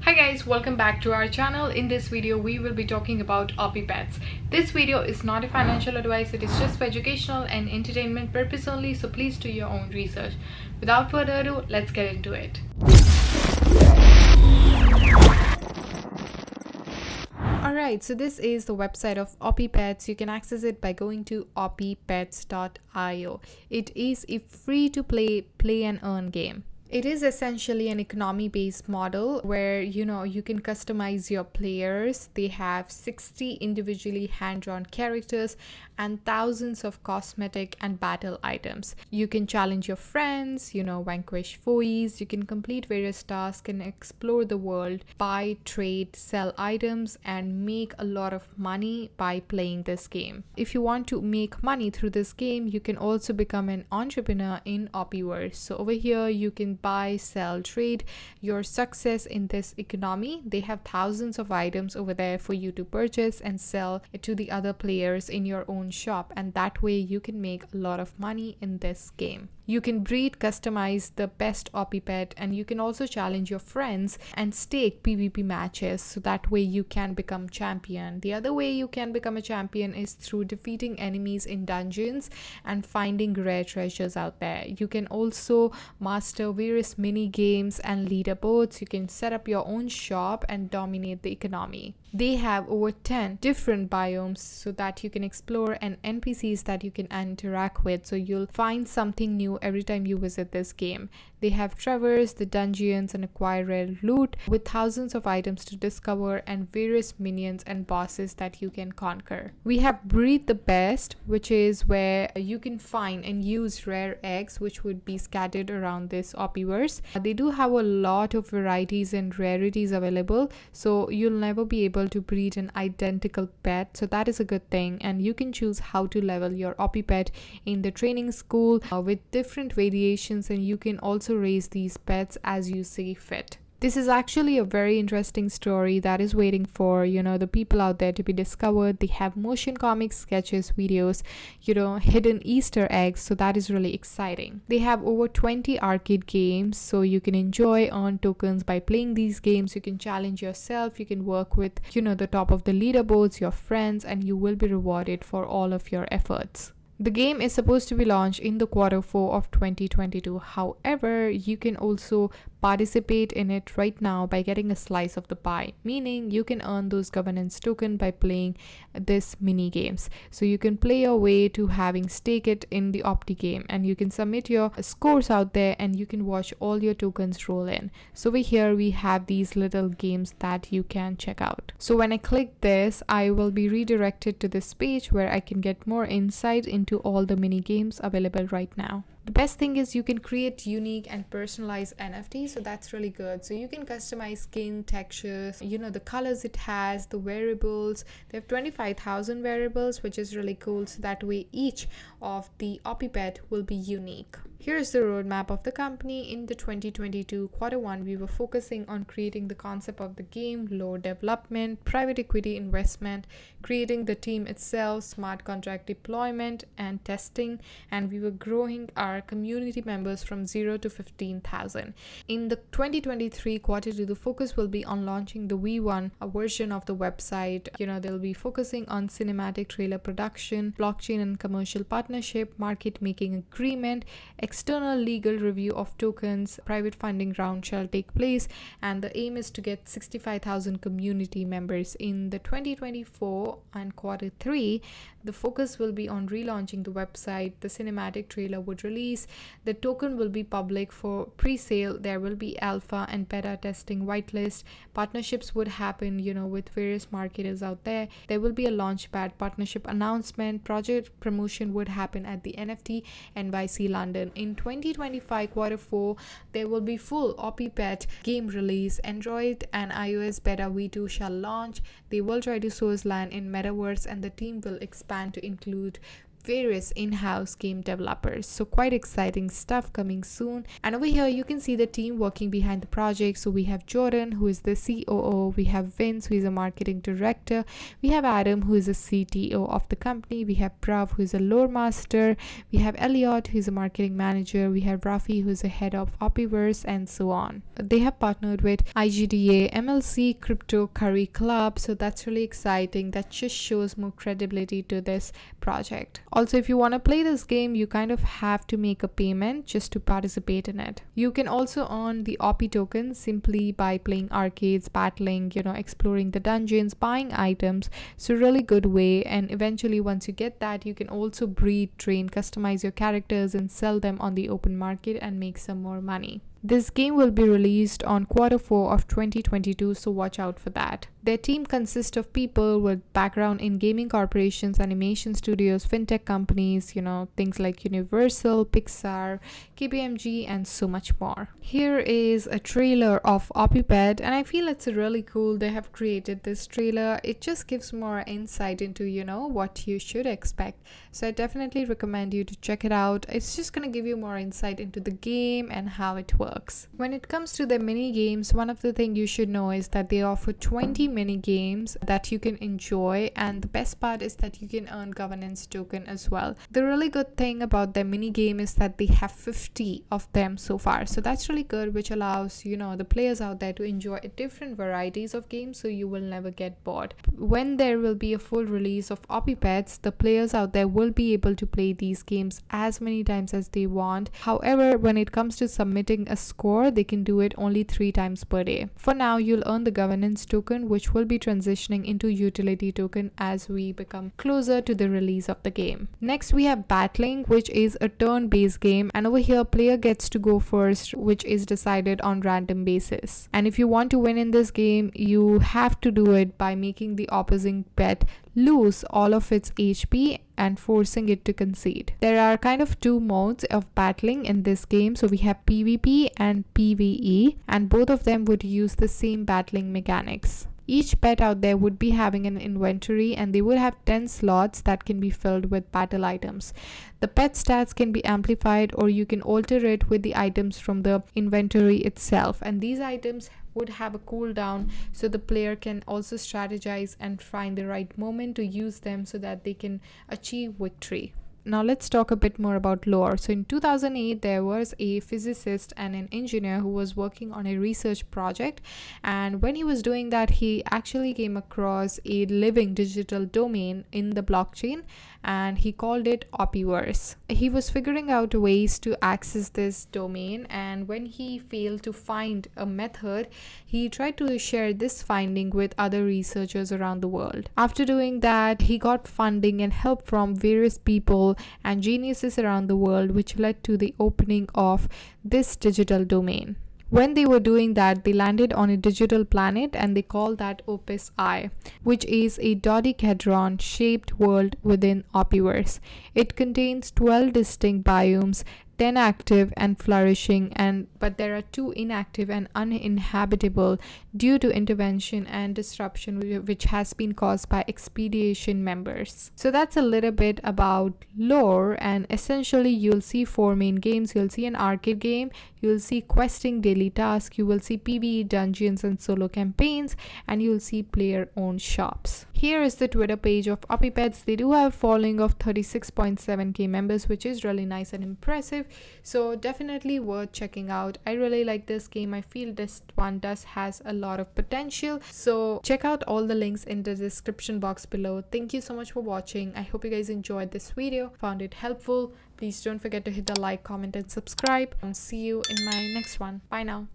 Hi guys, welcome back to our channel. In this video we will be talking about OpiPets. This video is not a financial advice, it is just for educational and entertainment purpose only, so please do your own research. Without further ado, let's get into it. Alright, so this is the website of OpiPets. You can access it by going to opipets.io. It is a free to play and earn game. It is essentially an economy based model where you can customize your players. They have 60 individually hand-drawn characters and thousands of cosmetic and battle items. You can challenge your friends, vanquish foes, you can complete various tasks and explore the world, buy, trade, sell items, and make a lot of money by playing this game. If you want to make money through this game, you can also become an entrepreneur in Opiverse. So over here you can buy, sell, trade your success in this economy. They have thousands of items over there for you to purchase and sell it to the other players in your own shop, and that way you can make a lot of money in this game. You can breed, customize the best OpiPet, and you can also challenge your friends and stake PvP matches, so that way you can become champion. The other way you can become a champion is through defeating enemies in dungeons and finding rare treasures out there. You can also master various mini games and leaderboards. You can set up your own shop and dominate the economy. They have over 10 different biomes so that you can explore, and NPCs that you can interact with, so you'll find something new every time you visit this game. They have traverse the dungeons and acquire rare loot with thousands of items to discover and various minions and bosses that you can conquer. We have breed the best, which is where you can find and use rare eggs which would be scattered around this Opiverse. They do have a lot of varieties and rarities available, so you'll never be able to breed an identical pet, so that is a good thing. And you can choose how to level your OpiPet in the training school with different variations, and you can also raise these pets as you see fit. This is actually a very interesting story that is waiting for, the people out there to be discovered. They have motion comics, sketches, videos, hidden Easter eggs. So that is really exciting. They have over 20 arcade games, so you can enjoy, earn tokens by playing these games. You can challenge yourself. You can work with, the top of the leaderboards, your friends, and you will be rewarded for all of your efforts. The game is supposed to be launched in the Q4 of 2022. However, you can also participate in it right now by getting a slice of the pie, meaning you can earn those governance token by playing this mini games. So you can play your way to having stake it in the Opti game, and you can submit your scores out there and you can watch all your tokens roll in. So over here we have these little games that you can check out. So when I click this, I will be redirected to this page where I can get more insight into all the mini games available right now. The best thing is you can create unique and personalized NFTs, so that's really good. So you can customize skin, textures, the colors it has, the variables. They have 25,000 variables, which is really cool, so that way each of the OpiPet will be unique. Here's the roadmap of the company. In the 2022 Q1, we were focusing on creating the concept of the game, lore development, private equity investment, creating the team itself, smart contract deployment and testing, and we were growing our community members from 0 to 15,000. In the 2023 Q2, the focus will be on launching the V1 version of the website. They'll be focusing on cinematic trailer production, blockchain and commercial partnership, market making agreement, external legal review of tokens, private funding round shall take place, and the aim is to get 65,000 community members. In the 2024 and Q3, the focus will be on relaunching the website. The cinematic trailer would release. The token will be public for pre-sale. There will be alpha and beta testing whitelist. Partnerships would happen, with various marketers out there. There will be a launchpad partnership announcement. Project promotion would happen at the NFT NYC London. In 2025 Q4, there will be full OpiPet game release. Android and iOS beta V2 shall launch. They will try to source land in Metaverse, and the team will expand to include various in-house game developers. So quite exciting stuff coming soon. And over here you can see the team working behind the project. So we have Jordan, who is the COO, we have Vince, who is a marketing director, we have Adam, who is a CTO of the company, we have Prav, who is a lore master, we have Elliot, who is a marketing manager, we have Rafi, who is the head of Opiverse, and so on. They have partnered with IGDA, MLC, Crypto Curry Club, so that's really exciting. That just shows more credibility to this project. Also, if you want to play this game, you kind of have to make a payment just to participate in it. You can also earn the OP tokens simply by playing arcades, battling, exploring the dungeons, buying items. So really good way. And eventually once you get that, you can also breed, train, customize your characters and sell them on the open market and make some more money. This game will be released on Q4 of 2022, so watch out for that. Their team consists of people with background in gaming corporations, animation studios, fintech companies, things like Universal, Pixar, KPMG, and so much more. Here is a trailer of OpiPet, and I feel it's really cool they have created this trailer. It just gives more insight into, what you should expect. So I definitely recommend you to check it out. It's just going to give you more insight into the game and how it works. When it comes to the mini games, one of the things you should know is that they offer 20 mini games that you can enjoy, and the best part is that you can earn governance token as well. The really good thing about the mini game is that they have 50 of them so far, so that's really good, which allows the players out there to enjoy different varieties of games, so you will never get bored. When there will be a full release of OpiPets, the players out there will be able to play these games as many times as they want. However, when it comes to submitting a score, they can do it only 3 times per day. For now, you'll earn the governance token, which will be transitioning into utility token as we become closer to the release of the game. Next, we have battling, which is a turn-based game, and over here player gets to go first, which is decided on random basis. And if you want to win in this game, you have to do it by making the opposing pet lose all of its HP and forcing it to concede. There are kind of 2 modes of battling in this game. So we have PvP and PvE, and both of them would use the same battling mechanics. Each pet out there would be having an inventory, and they would have 10 slots that can be filled with battle items. The pet stats can be amplified, or you can alter it with the items from the inventory itself, and these items would have a cooldown, so the player can also strategize and find the right moment to use them so that they can achieve victory. Now let's talk a bit more about lore. So in 2008, there was a physicist and an engineer who was working on a research project, and when he was doing that, he actually came across a living digital domain in the blockchain, and he called it Opiverse. He was figuring out ways to access this domain, and when he failed to find a method, he tried to share this finding with other researchers around the world. After doing that, he got funding and help from various people and geniuses around the world, which led to the opening of this digital domain. When they were doing that, they landed on a digital planet, and they called that Opus I, which is a dodecahedron shaped world within Opiverse. It contains 12 distinct biomes, 10 active and flourishing, but there are 2 inactive and uninhabitable due to intervention and disruption which has been caused by expedition members. So that's a little bit about lore, and essentially you'll see 4 main games. You'll see an arcade game, you'll see questing daily tasks, you will see PvE dungeons and solo campaigns, and you'll see player owned shops. Here is the Twitter page of OpiPets. They do have a following of 36.7k members, which is really nice and impressive. So definitely worth checking out. I really like this game. I feel this one has a lot of potential. So check out all the links in the description box below. Thank you so much for watching. I hope you guys enjoyed this video, found it helpful. Please don't forget to hit the like, comment, and subscribe. And see you in my next one. Bye now.